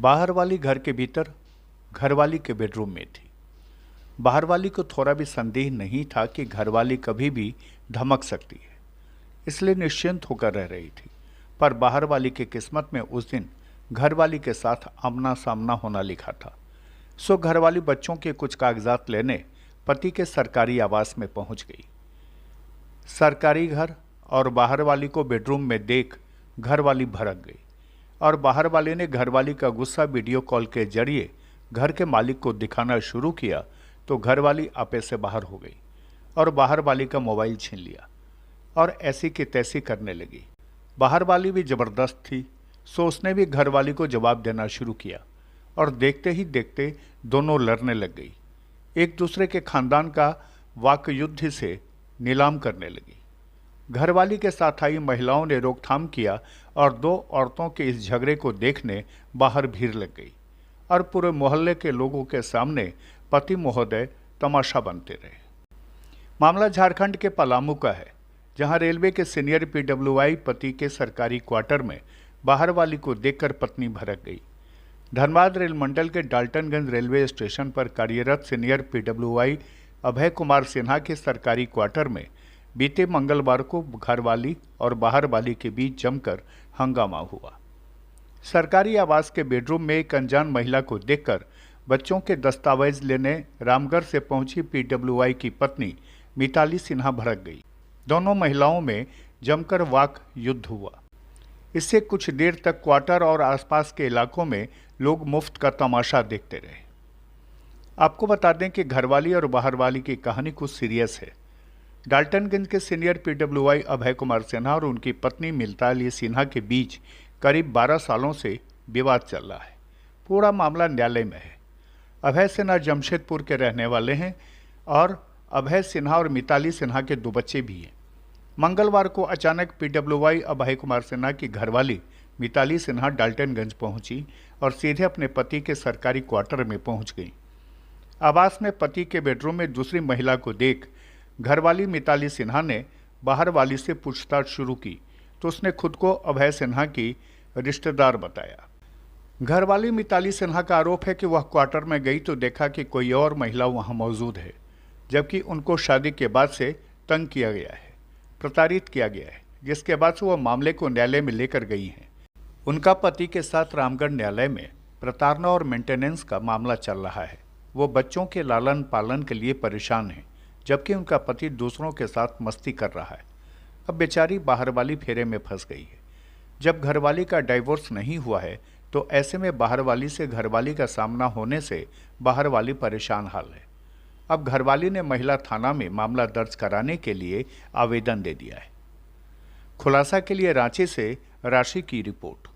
बाहर वाली घर के भीतर घरवाली के बेडरूम में थी। बाहर वाली को थोड़ा भी संदेह नहीं था कि घरवाली कभी भी धमक सकती है, इसलिए निश्चिंत होकर रह रही थी। पर बाहर वाली की किस्मत में उस दिन घरवाली के साथ आमना सामना होना लिखा था। सो घरवाली बच्चों के कुछ कागजात लेने पति के सरकारी आवास में पहुंच गई। सरकारी घर और बाहर वाली को बेडरूम में देख घरवाली भड़क गई और बाहर वाले ने घरवाली का गुस्सा वीडियो कॉल के जरिए घर के मालिक को दिखाना शुरू किया तो घरवाली आपे से बाहर हो गई और बाहर वाली का मोबाइल छीन लिया और ऐसी की तैसी करने लगी। बाहर वाली भी जबरदस्त थी, सो उसने भी घरवाली को जवाब देना शुरू किया और देखते ही देखते दोनों लड़ने लग गई। एक दूसरे के खानदान का वाक युद्ध से नीलाम करने लगी। घरवाली के साथ आई महिलाओं ने रोकथाम किया और दो औरतों के इस झगड़े को देखने बाहर भीड़ लग गई और पूरे मोहल्ले के लोगों के सामने पति महोदय तमाशा बनते रहे। मामला झारखंड के पलामू का है, जहां रेलवे के सीनियर पीडब्ल्यूआई पति के सरकारी क्वार्टर में बाहर वाली को देखकर पत्नी भड़क गई। धनबाद रेल मंडल के डाल्टनगंज रेलवे स्टेशन पर कार्यरत सीनियर पीडब्ल्यूआई अभय कुमार सिन्हा के सरकारी क्वार्टर में बीते मंगलवार को घरवाली और बाहर वाली के बीच जमकर हंगामा हुआ। सरकारी आवास के बेडरूम में एक अनजान महिला को देखकर बच्चों के दस्तावेज लेने रामगढ़ से पहुंची पीडब्ल्यूआई की पत्नी मिताली सिन्हा भड़क गई। दोनों महिलाओं में जमकर वाक युद्ध हुआ। इससे कुछ देर तक क्वार्टर और आसपास के इलाकों में लोग मुफ्त का तमाशा देखते रहे। आपको बता दें कि घरवाली और बाहर वाली की कहानी कुछ सीरियस है। डाल्टनगंज के सीनियर पीडब्ल्यूआई अभय कुमार सिन्हा और उनकी पत्नी मिताली सिन्हा के बीच करीब 12 सालों से विवाद चल रहा है। पूरा मामला न्यायालय में है। अभय सिन्हा जमशेदपुर के रहने वाले हैं और अभय सिन्हा और मिताली सिन्हा के 2 बच्चे भी हैं। मंगलवार को अचानक पीडब्ल्यूआई अभय कुमार सिन्हा की घरवाली मिताली सिन्हा डाल्टनगंज पहुंची और सीधे अपने पति के सरकारी क्वार्टर में पहुंच गई। आवास में पति के बेडरूम में दूसरी महिला को देख घरवाली मिताली सिन्हा ने बाहर वाली से पूछताछ शुरू की तो उसने खुद को अभय सिन्हा की रिश्तेदार बताया। घरवाली मिताली सिन्हा का आरोप है कि वह क्वार्टर में गई तो देखा कि कोई और महिला वहां मौजूद है, जबकि उनको शादी के बाद से तंग किया गया है, प्रताड़ित किया गया है, जिसके बाद से वह मामले को न्यायालय में लेकर गई हैं। उनका पति के साथ रामगढ़ न्यायालय में प्रताड़ना और मेंटेनेंस का मामला चल रहा है। वो बच्चों के लालन पालन के लिए परेशान हैं, जबकि उनका पति दूसरों के साथ मस्ती कर रहा है। अब बेचारी बाहर वाली फेरे में फंस गई है। जब घरवाली का डाइवोर्स नहीं हुआ है तो ऐसे में बाहर वाली से घरवाली का सामना होने से बाहर वाली परेशान हाल है। अब घरवाली ने महिला थाना में मामला दर्ज कराने के लिए आवेदन दे दिया है। खुलासा के लिए रांची से राशि की रिपोर्ट।